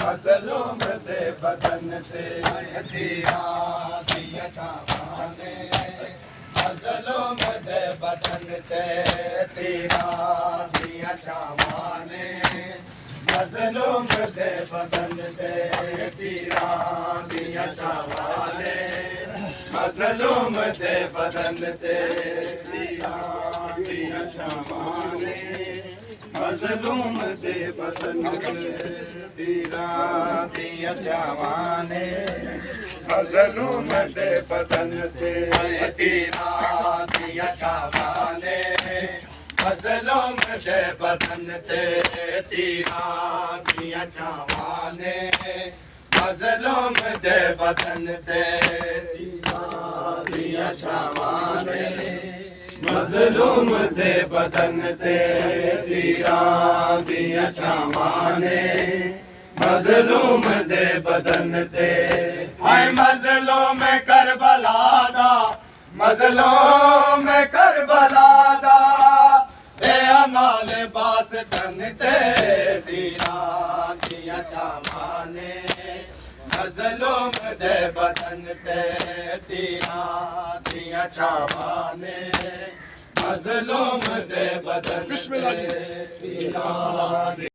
मजलूम दे बदन ते तीरां दियां छावां ने मजलूम दे बदन ते तीरां दियां छावां ने मजलूम दे बदन ते तीरां दियां छावां ने मजलूम दे बदन ते तीरां दियां छावां ने मजलूम दे बदन ते तीरां दियां छावां ने मजलूम दे बदन ते तीरां दियां छावां ने मजलूम दे बदन ते तीरां दियां छावां ने मजलूम दे बदन ते तीरां दियां छावां ने मजलूम दे बदन ते तीरां दियां छावां ने मजलूम दे बदन ते हाय मजलूम करबला दा मजलूम करबला दा नाल बास तन ते तीरां दियां छावां ने मजलूम दे बदन ते तीरां दियां छावां ने मजलूम दे बदन ते तीरां